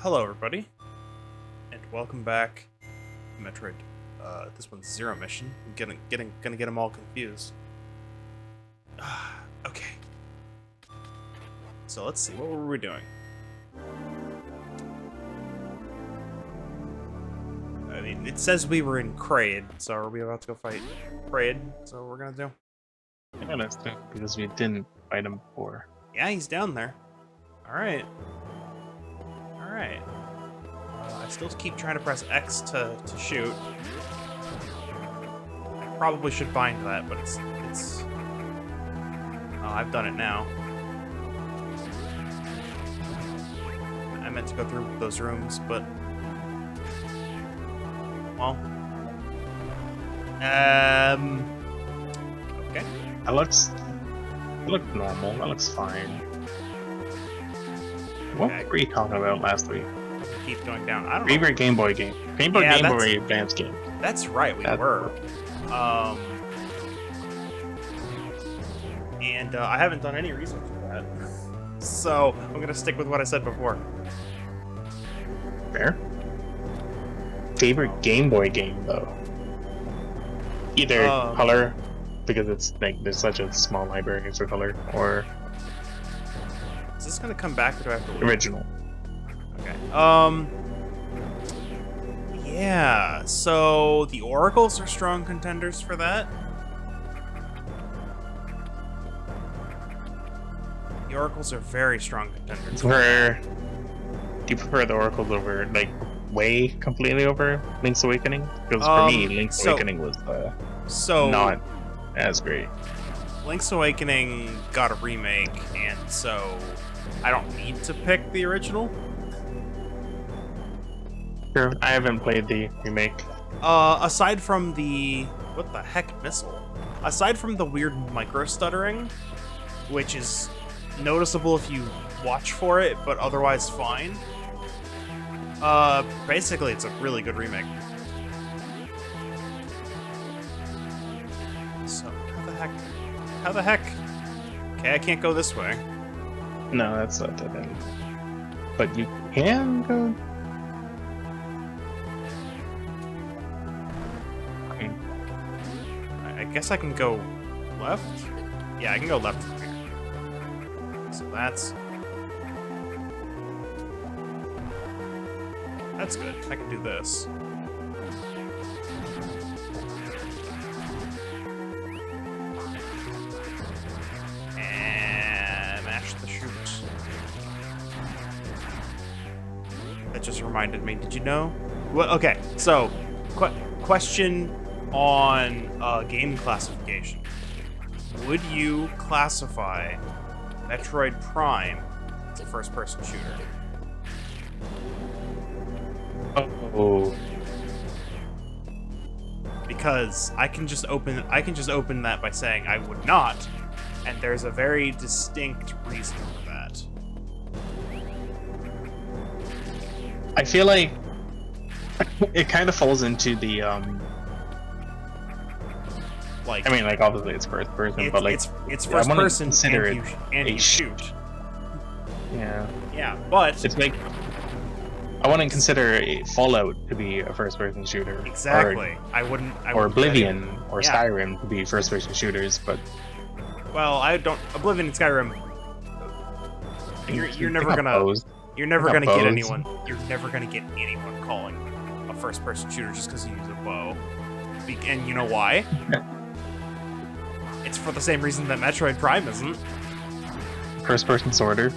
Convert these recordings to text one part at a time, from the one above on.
Hello, everybody, and welcome back to Metroid. This one's Zero Mission. I'm gonna get them all confused. Okay. So let's see. What were we doing? I mean, it says we were in Kraid, so are we about to go fight Kraid? So what we're gonna do? Yeah, that's true, because we didn't fight him before. Yeah, he's down there. All right. All right. I still keep trying to press X to shoot. I probably should bind that, but it's. Oh, I've done it now. I meant to go through those rooms, but well. Okay. That looks normal. That looks fine. What Okay. were you talking about last week? Keep going down. I don't know. Favorite Game Boy game. Game Boy Advance game. That's right, we were. And I haven't done any research for that. So I'm gonna stick with what I said before. Fair. Favorite Game Boy game though. Either color, because it's like there's such a small library for color, or Is this gonna come back or do I have to leave? original. Okay. Yeah, so the Oracles are strong contenders for that. The Oracles are very strong contenders. Do you prefer the Oracles over, like, way completely over Link's Awakening? Because for me, Link's Awakening was not as great. Link's Awakening got a remake, and so I don't need to pick the original. Sure, I haven't played the remake. Aside from the... What the heck, missile? Aside from the weird micro-stuttering, which is noticeable if you watch for it, but otherwise fine. Basically, it's a really good remake. So, how the heck? Okay, I can't go this way. No, that's not that bad. But you can go. I guess I can go left? Yeah, I can go left from here. So that's good. I can do this. And mash the shoot. That just reminded me. Did you know? Well, okay, so question on game classification. Would you classify Metroid Prime as a first-person shooter? Oh, Because I can just open that by saying I would not, and there's a very distinct reason for that. I feel like it kind of falls into the Like, I mean, like obviously it's first person, but like it's first person consider and it you a shoot. Yeah, Yeah, but it's like I wouldn't consider a Fallout to be a first-person shooter. exactly. I wouldn't Or Oblivion or yeah. Skyrim to be first-person shooters, but Well, I don't. Oblivion and Skyrim. You're never gonna. opposed. You're never Not gonna get bows. anyone. You're never gonna get anyone calling a first-person shooter just because you use a bow. And you know why? It's for the same reason that Metroid Prime isn't. First-person sorter.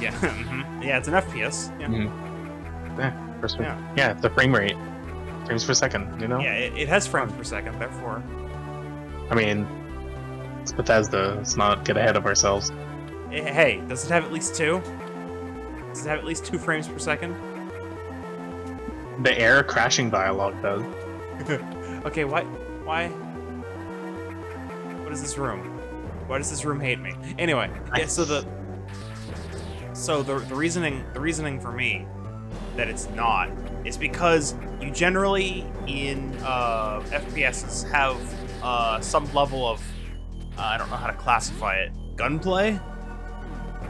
Yeah, mhm. Yeah, it's an FPS. Yeah, Yeah, first Yeah. yeah, the frame rate, frames per second. You know. yeah, it has frames per second. Therefore, I mean, it's Bethesda. Let's not get ahead of ourselves. hey, does it have at least 2? Does it have at least 2 frames per second? The air crashing dialogue does. Okay, why? What is this room? Why does this room hate me? Anyway, yeah, so the reasoning for me that it's not is because you generally in FPSs have some level of I don't know how to classify it, gunplay.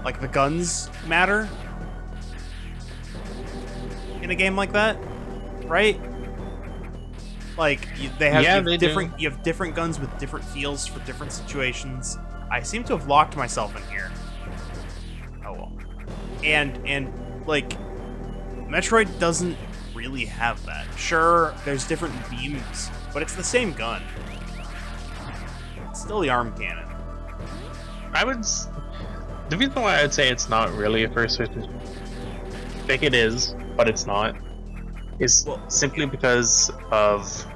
Like the guns matter. in a game like that, right? Like they have, Yeah, you have they different do. you have different guns with different feels for different situations. I seem to have locked myself in here. Oh well. And like Metroid doesn't really have that. Sure, there's different beams, but it's the same gun. It's still the arm cannon. The reason why I'd say it's not really a first-person, I think it is, but it's not, is simply because of,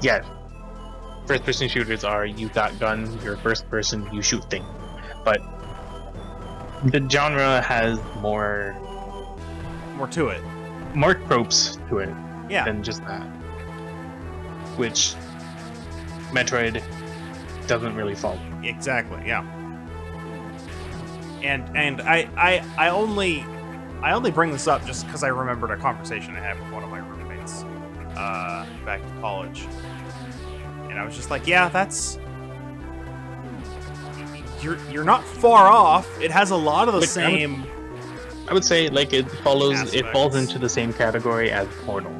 yeah, first-person shooters are you got gun, you're first person, you shoot things, but the genre has more to it. More tropes to it Yeah. than just that, which Metroid doesn't really follow. Exactly. Yeah. And I only bring this up just because I remembered a conversation I had with one of my roommates back in college, and I was just like, yeah, that's you're not far off. It has a lot of the same. I would say like it falls aspects. into the same category as Portal.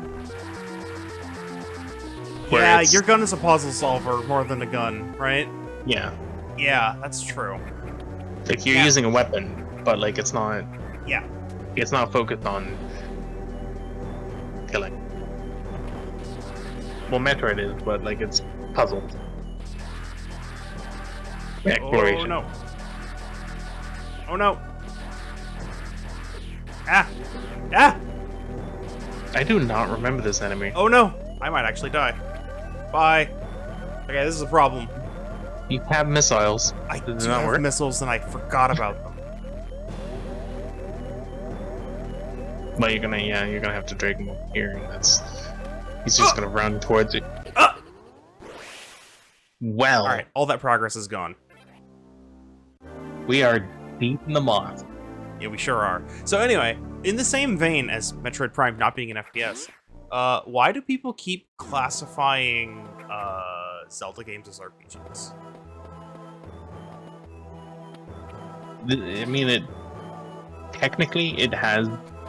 Yeah, your gun is a puzzle solver more than a gun, right? Yeah. Yeah, that's true. Like you're using a weapon, but like it's not. Yeah. It's not focused on killing. Well, Metroid is, but like it's puzzle. Exploration. Oh no. Oh no. Ah! Ah! I do not remember this enemy. Oh no! I might actually die. Bye. Okay, this is a problem. You have missiles. I Does do it not have work? missiles and I forgot about them. But you're gonna have to drag him over here, and he's just gonna run towards it. Well, Alright, all that progress is gone. we are deep in the moss. Yeah, we sure are. So anyway, in the same vein as Metroid Prime not being an FPS, why do people keep classifying Zelda games as RPGs? I mean, technically it has,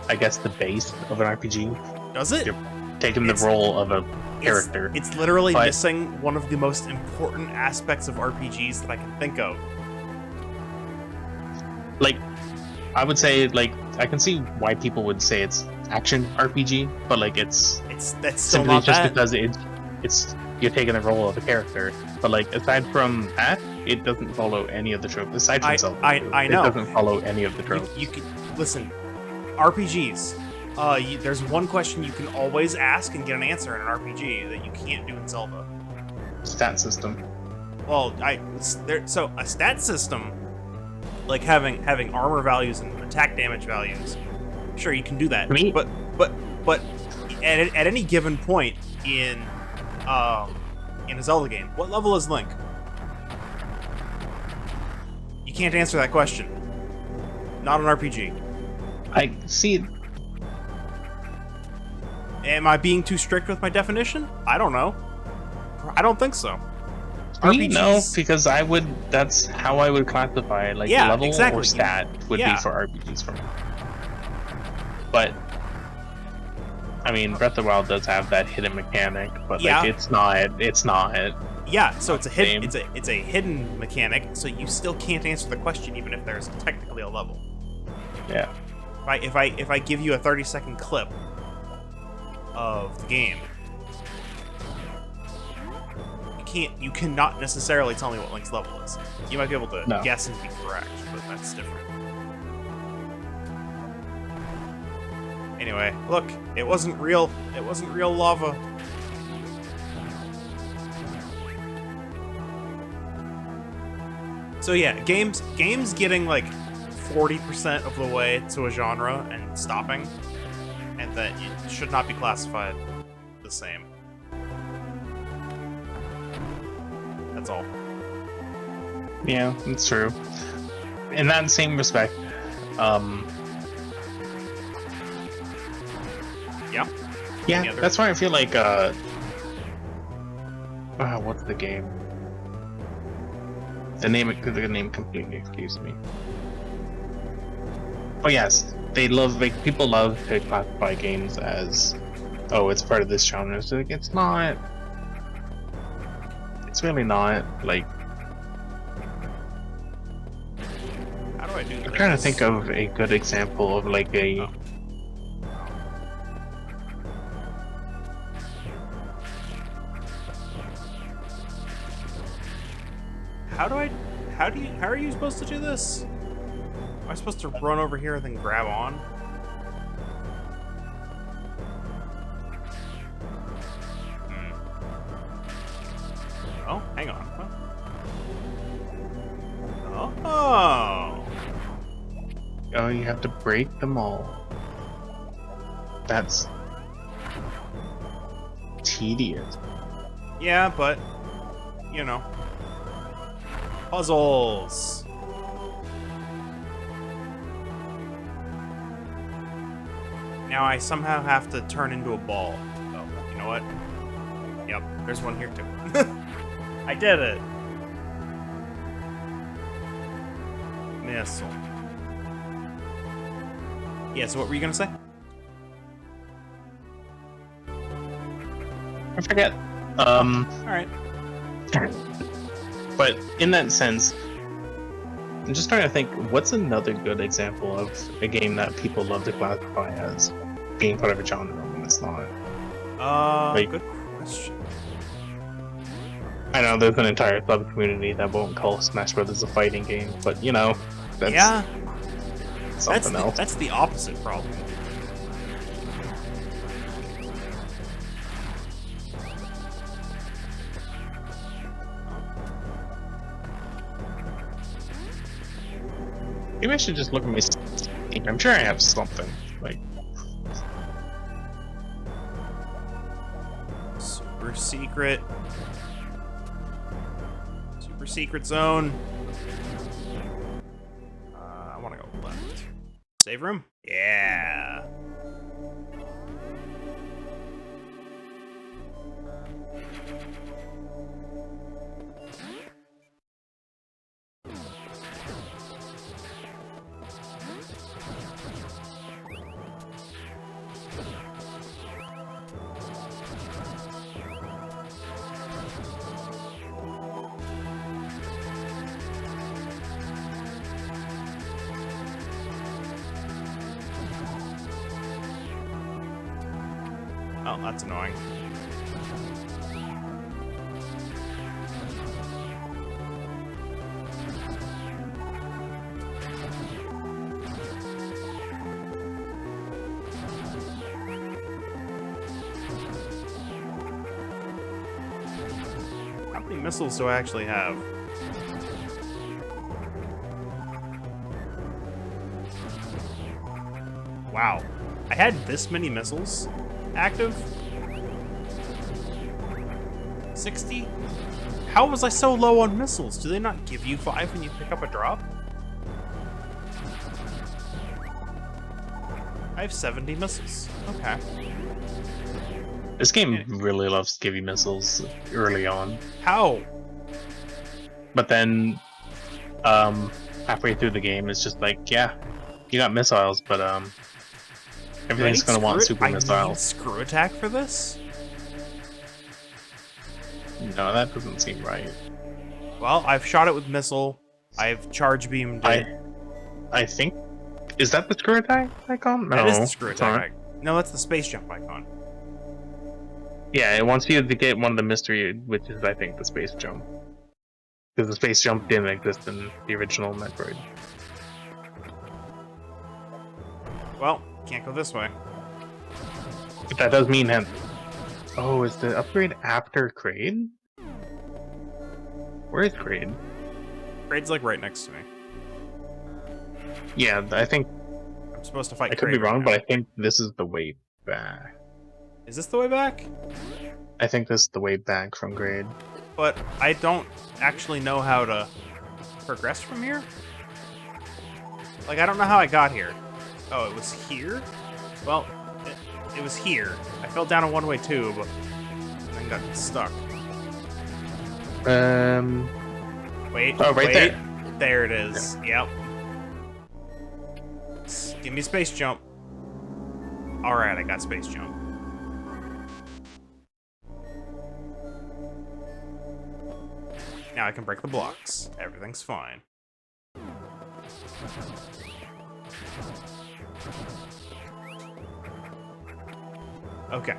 I guess, the base of an RPG. Does it? You're taking the role of a character. It's literally but missing one of the most important aspects of RPGs that I can think of. Like, I would say, like, I can see why people would say it's action RPG, but like that's still simply not just that. because it's you're taking the role of a character. But like aside from that, it doesn't follow any of the tropes. Aside from Zelda, I know. it doesn't follow any of the tropes. You can listen. RPGs. There's one question you can always ask and get an answer in an RPG that you can't do in Zelda. Stat system. Well, so a stat system, like having armor values and attack damage values. Sure, you can do that. Me? But at any given point in a Zelda game, what level is Link? You can't answer that question. Not an RPG. I see. Am I being too strict with my definition? I don't know. I don't think so. No, because I would. That's how I would classify like level exactly. or stat would be for RPGs for me. But I mean, Breath of the Wild does have that hidden mechanic, but like it's not. Yeah, so it's a hidden. It's a hidden mechanic, so you still can't answer the question even if there's technically a level. Yeah. If I give you a 30-second clip of the game, you cannot necessarily tell me what Link's level is. You might be able to guess and be correct, but that's different. Anyway, look, it wasn't real. It wasn't real lava. So yeah, games getting like 40% of the way to a genre and stopping, and that it should not be classified the same. That's all. Yeah, it's true. In that same respect, yeah, that's why I feel like what's the game? The name completely escapes me. Oh yes, people love to classify games as, oh, it's part of this genre. So like, it's not. It's really not. Like, How do I do this? I'm trying to think of a good example of like a. Oh. How are you supposed to do this? Am I supposed to run over here and then grab on? Oh, hang on. Huh? Oh. Oh, you have to break them all. That's tedious. Yeah, but you know, puzzles. Now I somehow have to turn into a ball. Oh, you know what? Yep, there's one here too. I did it. Missile. Yeah, so what were you gonna say? I forget. Alright. But in that sense, I'm just trying to think, what's another good example of a game that people love to classify as being part of a genre when it's not? Like, Good question. I know there's an entire sub community that won't call Smash Brothers a fighting game, but you know, that's Yeah, something else. that's the opposite problem. Maybe I should just look at my Steam. I'm sure I have something. Like, Super secret. Super secret zone. I want to go left. Save room? Yeah. Oh, that's annoying. How many missiles do I actually have? Wow. I had this many missiles active? 60? How was I so low on missiles? Do they not give you 5 when you pick up a drop? I have 70 missiles. Okay. this game really loves to give you missiles early on, How? but then halfway through the game, it's just like, yeah, you got missiles, but everything's gonna want super I need missiles. screw attack for this? No, that doesn't seem right. Well, I've shot it with missile. I've charge beamed it. I think, is that the screw attack icon? No, That is the screw it's not. attack. No, that's the space jump icon. Yeah, it wants you to get one of the mystery, which is I think the space jump, because the space jump didn't exist in the original Metroid. Well, can't go this way. But that does mean that. Oh, is the upgrade after Kraid? Where is Kraid? Kraid's like right next to me. Yeah, I think I'm supposed to fight I could be Kraid right wrong, now. but I think this is the way back. Is this the way back? I think this is the way back from Kraid. But I don't actually know how to progress from here. Like, I don't know how I got here. Oh, it was here? Well, it was here. I fell down a one-way tube and then got stuck. Wait. Oh, right wait. there. There it is. Yep. Give me space jump. Alright, I got space jump. Now I can break the blocks. Everything's fine. Okay.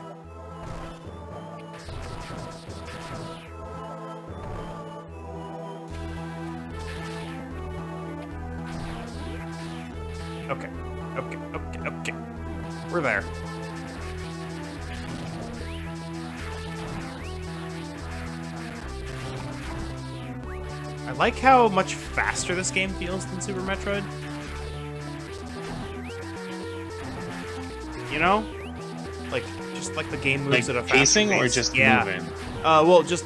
Okay. Okay. We're there. I like how much faster this game feels than Super Metroid. You know? Like, just like the game moves Like at a faster pacing pace. or just yeah. moving? Well, just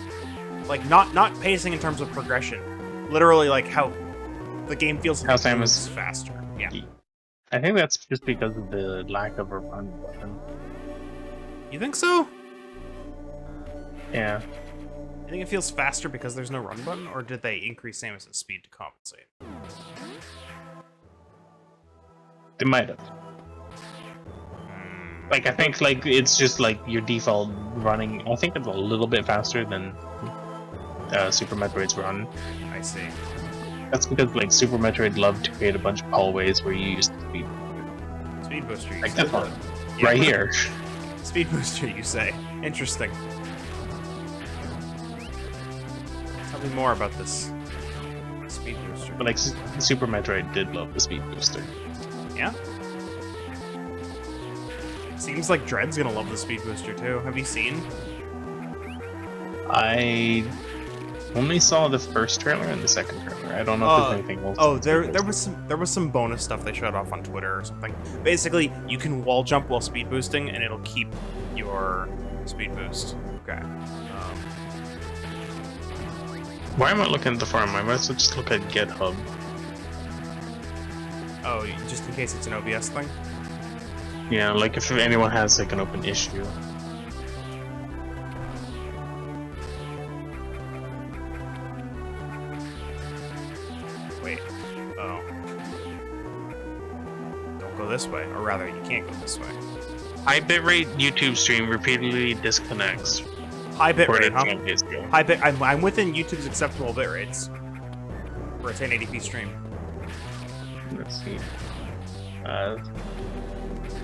like not pacing in terms of progression. Literally, like how the game feels like it moves faster. Yeah. I think that's just because of the lack of a run button. You think so? Yeah. You think it feels faster because there's no run button, or did they increase Samus's speed to compensate? They might have. Like, I think, like, it's just, like, your default running. I think it's a little bit faster than Super Metroid's run. I see. That's because, like, Super Metroid loved to create a bunch of hallways where you used to speed. Speed booster, you Like say. this one. Yeah. Right here. Speed booster, you say. Interesting. Tell me more about this speed booster. But, like, Super Metroid did love the speed booster. Yeah? Seems like Dread's gonna love the speed booster too. Have you seen? I only saw the first trailer and the second trailer. I don't know if there's anything else. Oh, there was some bonus stuff they showed off on Twitter or something. Basically, you can wall jump while speed boosting, and it'll keep your speed boost. Okay. Why am I looking at the forum? I might as well just look at GitHub. Oh, just in case it's an OBS thing? Yeah, like if anyone has like an open issue. Wait. Oh. Don't go this way. Or rather, you can't go this way. High bitrate YouTube stream repeatedly disconnects. High bitrate, huh? Huh? High bit. I'm within YouTube's acceptable bit rates for a 1080p stream. Let's see.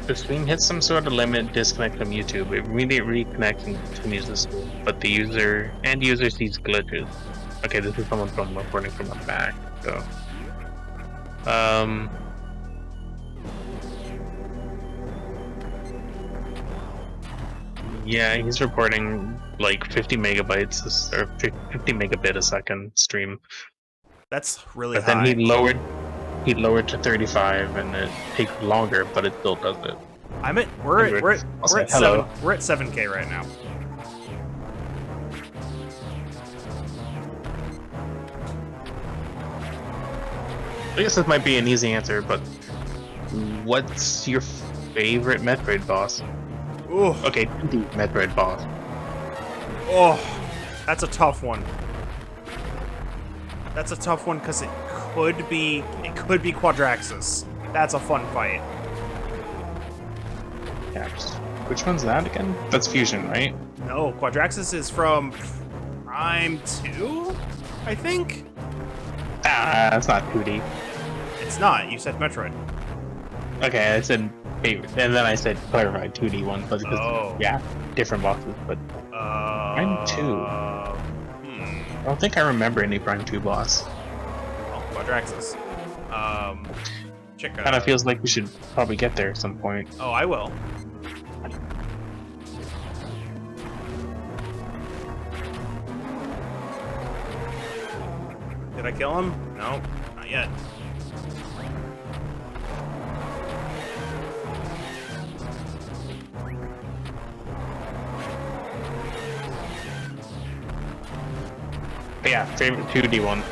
The stream hits some sort of limit, disconnect from YouTube. It immediately reconnects and continues the stream, but the end user sees glitches. Okay, this is someone from reporting from the back. So, yeah, he's reporting like 50 megabytes or 50 megabit a second stream. That's really But high. then he lowered to 35, and it takes longer, but it still does it. We're at 7K right now. I guess this might be an easy answer, but what's your favorite Metroid boss? Ooh. Okay, 2D Metroid boss. Oh, that's a tough one. That's a tough one because it could be Quadraxis. That's a fun fight. Yeah, which one's that again? That's Fusion, right? No, Quadraxis is from Prime 2, I think? Ah, that's not 2D. It's not. You said Metroid. Okay, I said favorite, and then I said clarified 2D one, but because yeah, different bosses. But Prime 2. I don't think I remember any Prime 2 boss. Well, Quadraxis. Check out. Kind of feels like we should probably get there at some point. Oh, I will. Did I kill him? No, not yet. But yeah, favorite 2D one.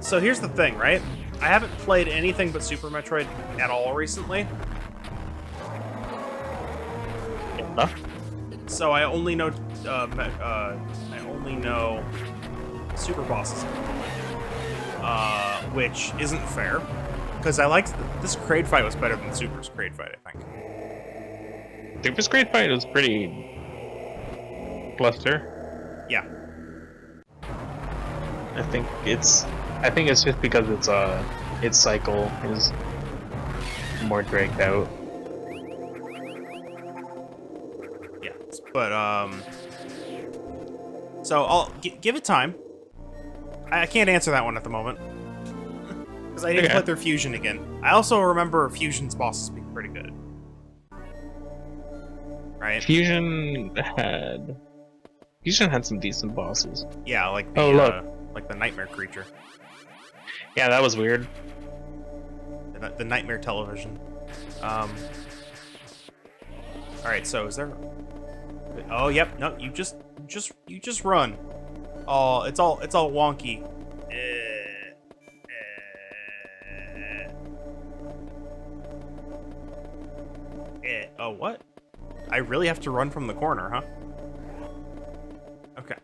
So here's the thing, right? I haven't played anything but Super Metroid at all recently. Huh? So I only know super bosses at the moment, which isn't fair. because I liked this Kraid fight was better than Super's Kraid fight, I think. Super's Great Fight was pretty cluster. Yeah. I think it's just because its cycle is more dragged out. Yeah, but so I'll give it time. I can't answer that one at the moment because I need to play through Fusion again. I also remember Fusion's bosses being pretty good, right? Fusion had some decent bosses. Yeah, like the like the nightmare creature. Yeah, that was weird. The nightmare television. All right, so is there? Oh, yep. No, you just run. Oh, it's all wonky. Oh, what? I really have to run from the corner, huh? Okay.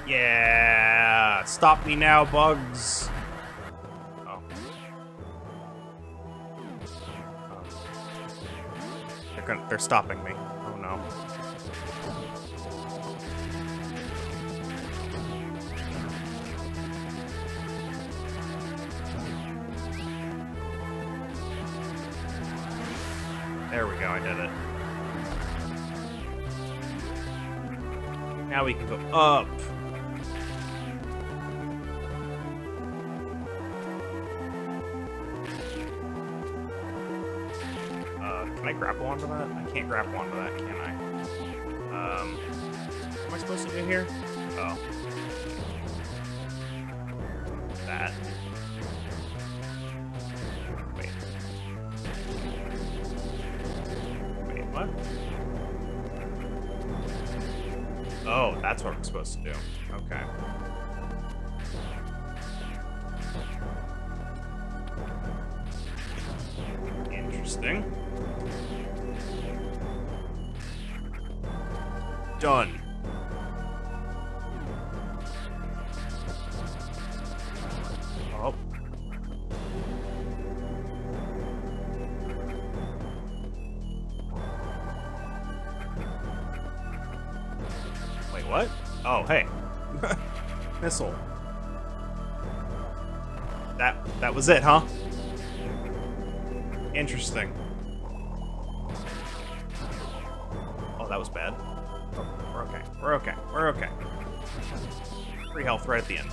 Yeah, stop me now, bugs. Oh. They're stopping me. Oh no. There we go, I did it. Now we can go up. Can I grapple onto that? I can't grapple onto that, can I? What am I supposed to do here? Oh. That. Wait. Wait, what? Oh, that's what I'm supposed to do. Okay. Interesting. Done. Oh. Wait, what? Oh, hey. Missile. That was it, huh? Interesting. Oh, that was bad. Oh, we're okay. We're okay. We're okay. Free health right at the end.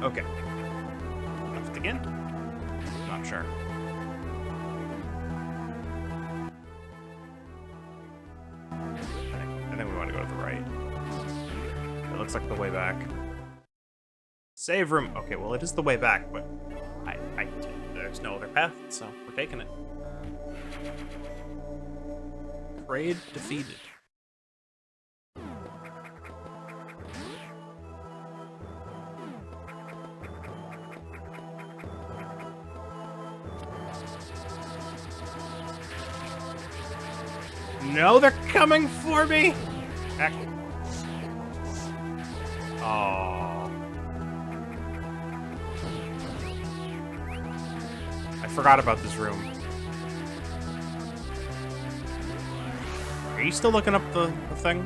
Okay. Left again? Not sure. I think we want to go to the right. It looks like the way back. Save room. Okay, well, it is the way back, but there's no other path, so we're taking it. Kraid defeated. No, they're coming for me! Heck. Oh. I forgot about this room. Are you still looking up the thing?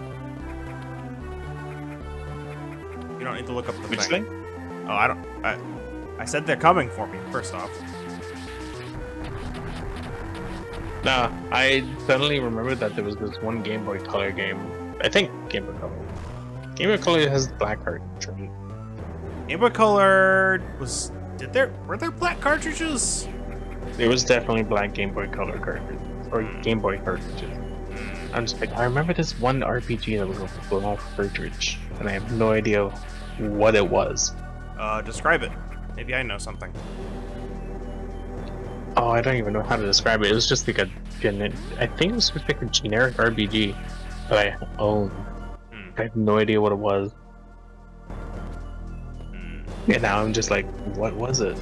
You don't need to look up the Which thing. thing? Oh, I don't... I said they're coming for me, first off. Nah, I suddenly remembered that there was this one Game Boy Color game. I think Game Boy Color. Game Boy Color has the black cartridge. Game Boy Color was... Were there black cartridges? There was definitely black Game Boy Color cartridges. Or Game Boy cartridges. I'm just like, I remember this one RPG that was a black cartridge. And I have no idea what it was. Describe it. Maybe I know something. Oh, I don't even know how to describe it. It was just like I think it was just like a generic RPG that I owned. I have no idea what it was. And now I'm just like, what was it?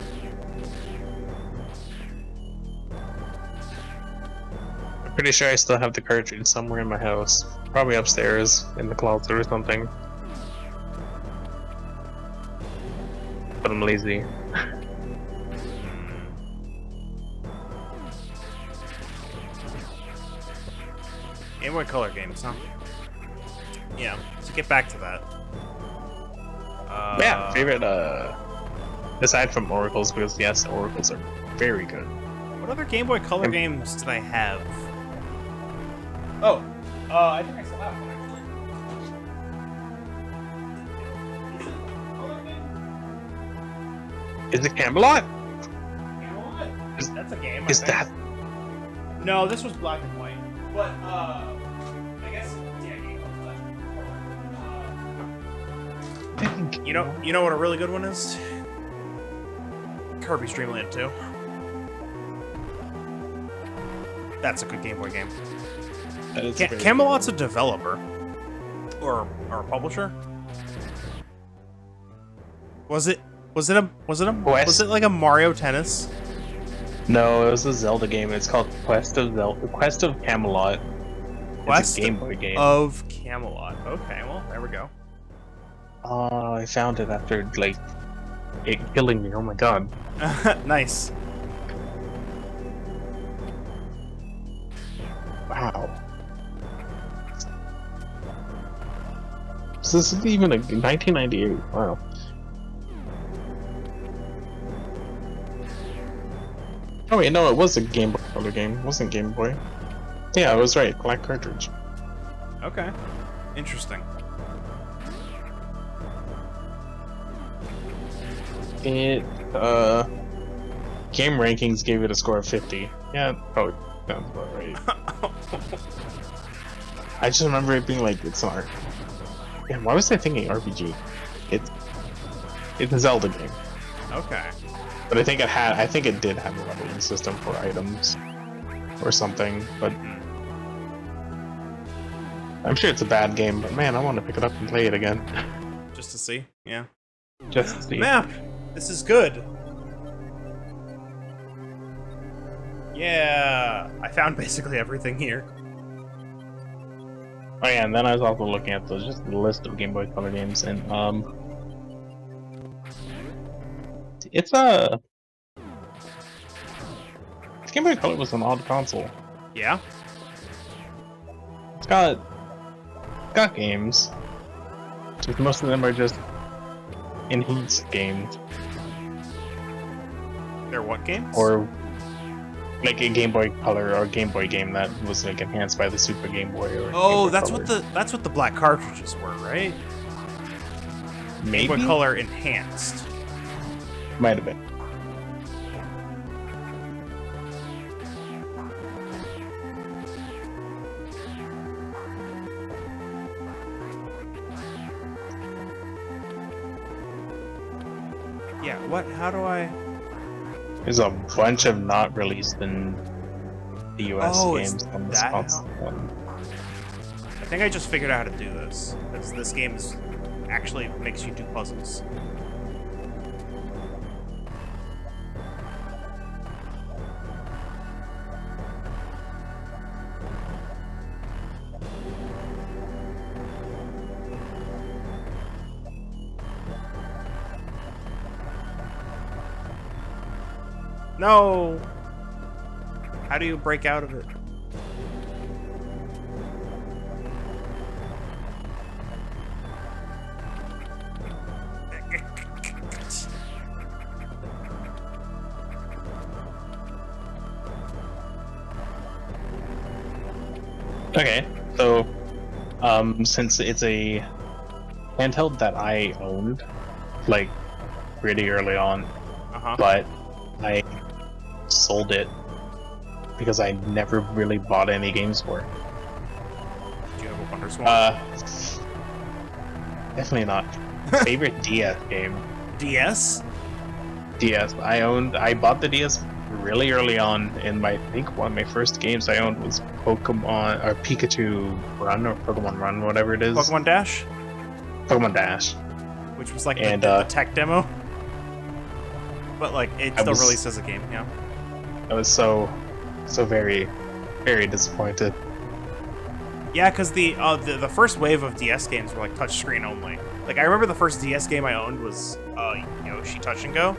I'm pretty sure I still have the cartridge somewhere in my house. Probably upstairs in the closet or something. But I'm lazy. Game Boy Color games, huh? Yeah, to get back to that. Yeah, favorite, aside from Oracles, because yes, Oracles are very good. What other Game Boy Color games did I have? Oh, I think I still have one, actually. Is it Camelot? Camelot? That's a game, Is that... No, this was black and white. But, I guess, yeah, Game Boy. You know what a really good one is? Kirby's Dream Land 2. That's a good Game Boy game. That is Camelot's a developer. Or a publisher? Was it like a Mario Tennis? No, it was a Zelda game. It's called Quest of Camelot. It's a Game Boy game. Of Camelot. Okay, well, there we go. I found it after, like, it killing me. Oh my god. Nice. Wow. So this is even a 1998. Wow. Oh wait, no, it was a Game Boy Color game. It wasn't Game Boy. Yeah, I was right. Black cartridge. Okay. Interesting. It, Game Rankings gave it a score of 50. Yeah, probably sounds about right. I just remember it being like, it's not... Yeah, why was I thinking RPG? It's a Zelda game. Okay. But I think it did have a leveling system for items. Or something, but... I'm sure it's a bad game, but man, I want to pick it up and play it again. Just to see, yeah. Just to see. Map! This is good! Yeah! I found basically everything here. Oh yeah, and then I was also looking at just the list of Game Boy Color games, and Game Boy Color was an odd console. Yeah? It's got games. Just most of them are just enhanced games. They're what games? Or like a Game Boy Color or Game Boy game that was like enhanced by the Super Game Boy or oh, Game Boy that's Color. what the black cartridges were, right? Maybe? Game Boy Color enhanced. Might have been. Yeah, what? How do I... There's a bunch of not released in the US games on this that console. I think I just figured out how to do this. Because this game actually makes you do puzzles. No! How do you break out of it? Okay, so since it's a handheld that I owned, like pretty early on, but I sold it because I never really bought any games for it. Did you have a Wonder Swan? Definitely not. Favorite DS game? DS? DS. I bought the DS really early on, and I think one of my first games I owned was Pokemon or Pikachu Run or Pokemon Run, whatever it is. Pokemon Dash? Pokemon Dash. Which was like and, the tech demo? but like it I still was- released as a game. Yeah. I was so very, very disappointed. Yeah, because the first wave of DS games were like touchscreen only. Like I remember the first DS game I owned was Yoshi Touch and Go.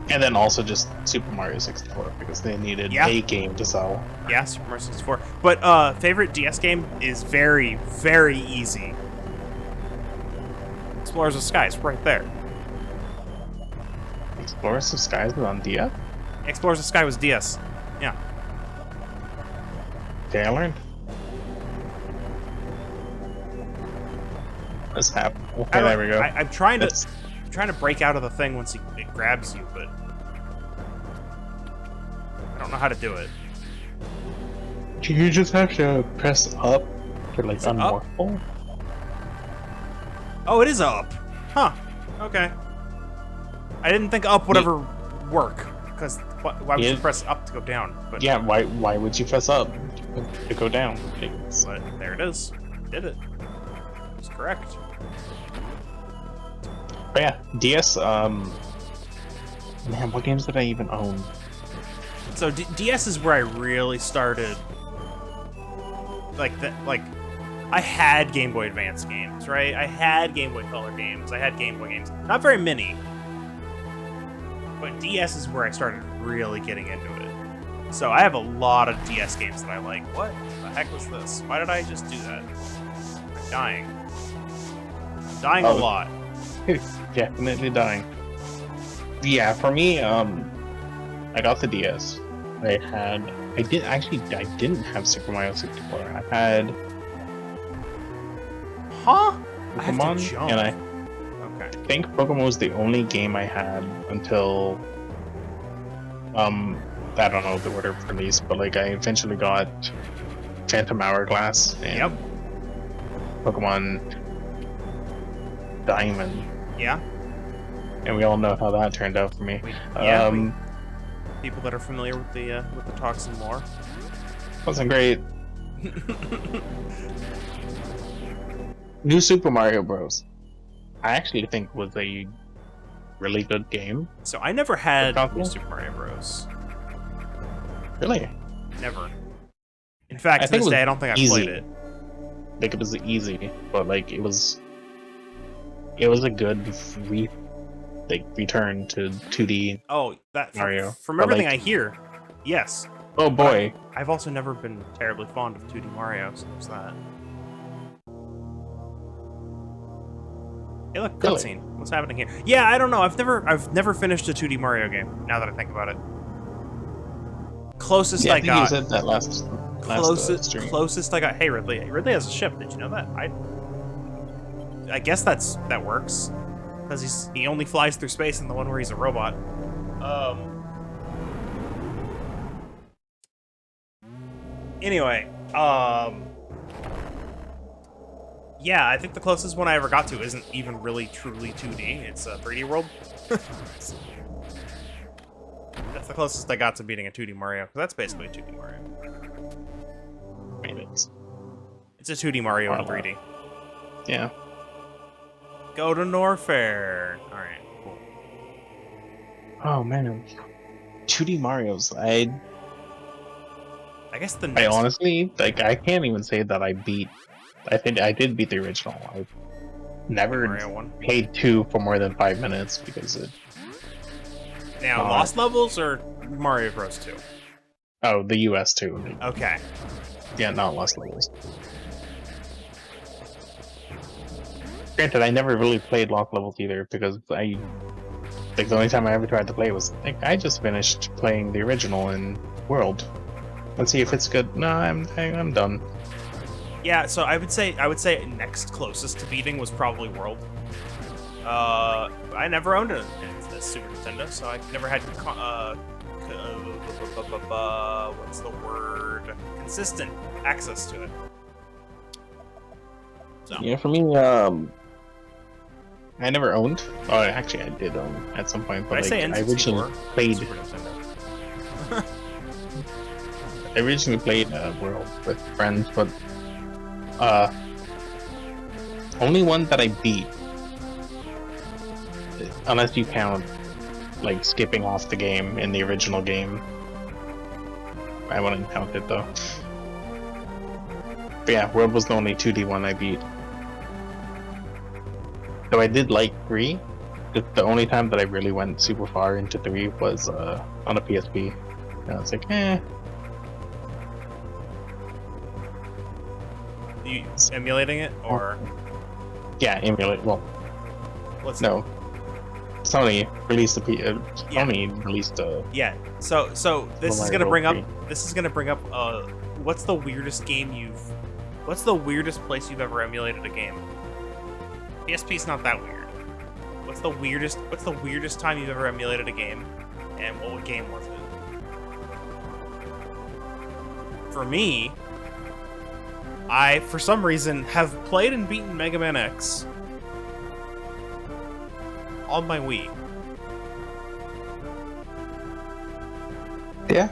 And then also just Super Mario 64 because they needed Yeah. a game to sell. Yeah, Super Mario 64. But favorite DS game is very, very easy. Explorers of Skies, right there. Explorers of Skies was on DS? Explorers of Sky was DS. Yeah. Okay, I learned. Let's have. Okay, there we go. I'm trying to break out of the thing once it grabs you, but I don't know how to do it. You just have to press up to like Is it up? unmorphable. Oh, it is up. Huh. Okay. I didn't think up would ever work, because why would you Yeah. press up to go down? But, Yeah, why would you press up to go down? It's- but there it is. Did it. It's correct. But yeah, DS. Man, what games did I even own? So DS is where I really started. Like that. Like, I had Game Boy Advance games, right? I had Game Boy Color games. I had Game Boy games. Not very many. But DS is where I started really getting into it. So I have a lot of DS games that I like. What the heck was this? Why did I just do that? I'm dying. I'm dying a Oh. lot. Definitely dying. Yeah, for me, I got the DS. I didn't have Super Mario 64. I had Huh? I have to Pokemon, jump. and I Okay. think Pokemon was the only game I had until I don't know the order of release, but like I eventually got Phantom Hourglass and Yep. Pokemon Diamond, Yeah. and we all know how that turned out for me. Yeah. People that are familiar with the talks and lore. Wasn't great. New Super Mario Bros. I actually think was a really good game. So I never had console? New Super Mario Bros. Really, Never. In fact, I to think this it was day, I don't think I easy. played it. like it was easy, but like it was a good return to 2D. Oh, that Mario. From But, everything like- I hear, yes. Oh boy, I've also never been terribly fond of 2D Mario, so there's that. Hey, look, Really? cutscene. What's happening here? Yeah, I don't know. I've never finished a 2D Mario game. Now that I think about it, closest yeah, I I think you got. said that last stream. Closest I got. Hey, Ridley. Ridley has a ship. Did you know that? I guess that works, because he only flies through space in the one where he's a robot. Anyway, yeah, I think the closest one I ever got to isn't even really truly 2D. It's a 3D world. That's the closest I got to beating a 2D Mario. 'Cause that's basically a 2D Mario. Maybe It's a 2D Mario in Or 3D. yeah. Go to Norfair. All right, cool. Oh man, 2D Mario's. I guess the I next. honestly like. I can't even say that I beat. I think I did beat the original. I never Mario one. played 2 for more than 5 minutes because it. Now, Lost Levels or Mario Bros. 2? Oh, the US too. Okay. Yeah, not Lost Levels. Granted, I never really played Lost Levels either because the only time I ever tried to play was like I just finished playing the original in World. Let's see if it's good. No, I'm done. Yeah, so I would say next closest to beating was probably World. I never owned a Super Nintendo, so I never had what's the word? Consistent access to it. So Yeah, for me, I never owned. Oh, actually, I did own at some point, but Did I say I originally N64? played. Super Nintendo. I originally played World with friends, but only one that I beat, unless you count like skipping off the game in the original game. I wouldn't count it though. But yeah, World was the only 2D one I beat. So I did like 3. The only time that I really went super far into 3 was on a PSP. And I was like, eh. You emulating it or? Yeah, emulate. Well, What's no. Sony released Sony released a. Yeah. So this is gonna Mario bring up. 3. This is gonna bring up. What's the weirdest game you've? What's the weirdest place you've ever emulated a game? PSP's not that weird. What's the weirdest time you've ever emulated a game? And what game was it? For me, I, for some reason, have played and beaten Mega Man X on my Wii. Yeah.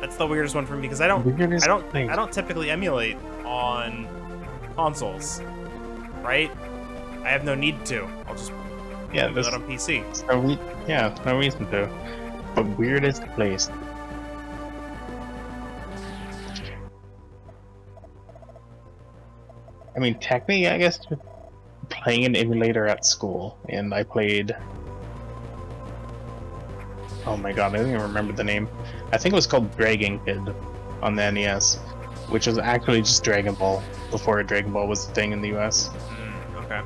That's the weirdest one for me because I don't typically emulate on consoles, right? I have no need to. I'll just do that on PC. No reason to. But weirdest place. I mean, technically, I guess playing an emulator at school, and I played. Oh my god, I don't even remember the name. I think it was called Dragon Kid on the NES, which was actually just Dragon Ball before Dragon Ball was the thing in the US. Okay. I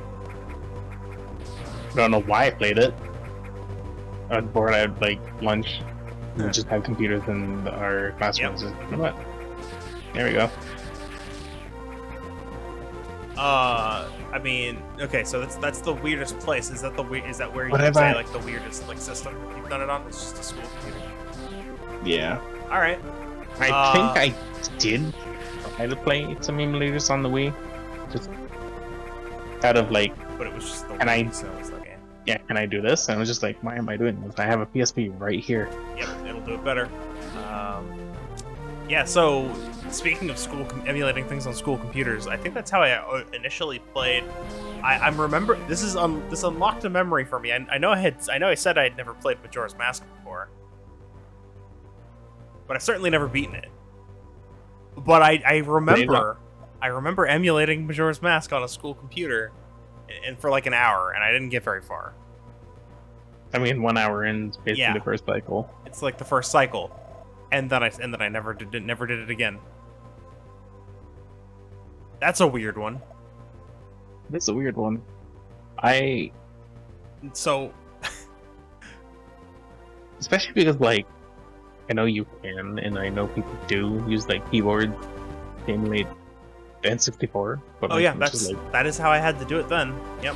don't know why I played it. I was bored. I had like lunch. We just had computers in our classrooms. Yep. And you know what? There we go. I mean, okay, so that's the weirdest place. Is that where you What would have say I- like the weirdest like system you've done it on? It's just a school computer. Yeah. All right. I think I did try to play some emulators on the Wii. Just out of like, But it was just the And I- Wii, so it's like, eh. yeah, can I do this? And I was just like, why am I doing this? I have a PSP right here. Yep, it'll do it better. Yeah, so speaking of emulating things on school computers, I think that's how I initially played. I remember this unlocked a memory for me. I know I said I had never played Majora's Mask before, but I've certainly never beaten it. But I remember emulating Majora's Mask on a school computer, and for like an hour, and I didn't get very far. I mean, 1 hour in is basically Yeah. the first cycle. It's like the first cycle, and then I never did it again. That's a weird one. That's a weird one. So Especially because, like, I know you can, and I know people do use, like, keyboard to emulate the N64. But oh like, yeah, it's just, that is how I had to do it then. Yep.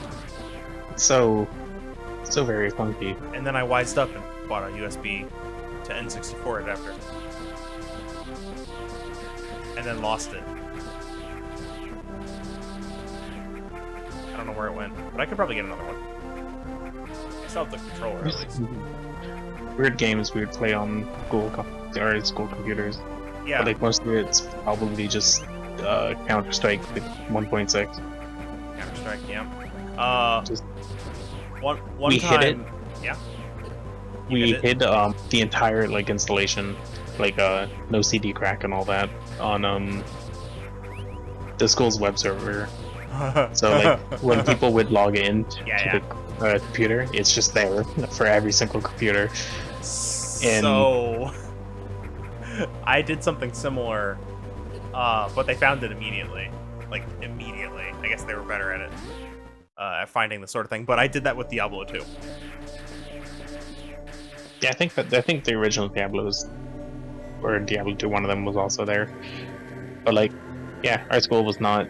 so very funky. And then I wised up and bought a USB to N64 adapter, and then lost it. I don't know where it went, but I could probably get another one. I still have the controller at least. Weird games we would play on school computers. Yeah. But like most of it's probably just Counter-Strike 1.6. Counter-Strike. Yeah. Just one we time. hid it. Yeah. We hid hid the entire like installation, like no CD crack and all that on the school's web server. So like when people would log in to the computer, it's just there for every single computer. So I did something similar, but they found it immediately. Like immediately. I guess they were better at it, at finding the sort of thing. But I did that with Diablo 2. Yeah, I think the original Diablos or Diablo 2, one of them was also there. But like, yeah, our school was not.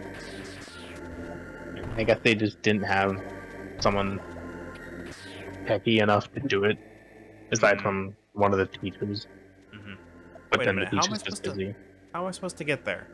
I guess they just didn't have someone techy enough to do it, aside from one of the teachers. Mm-hmm. But Wait a then minute, the teacher's just busy. How am I supposed to get there?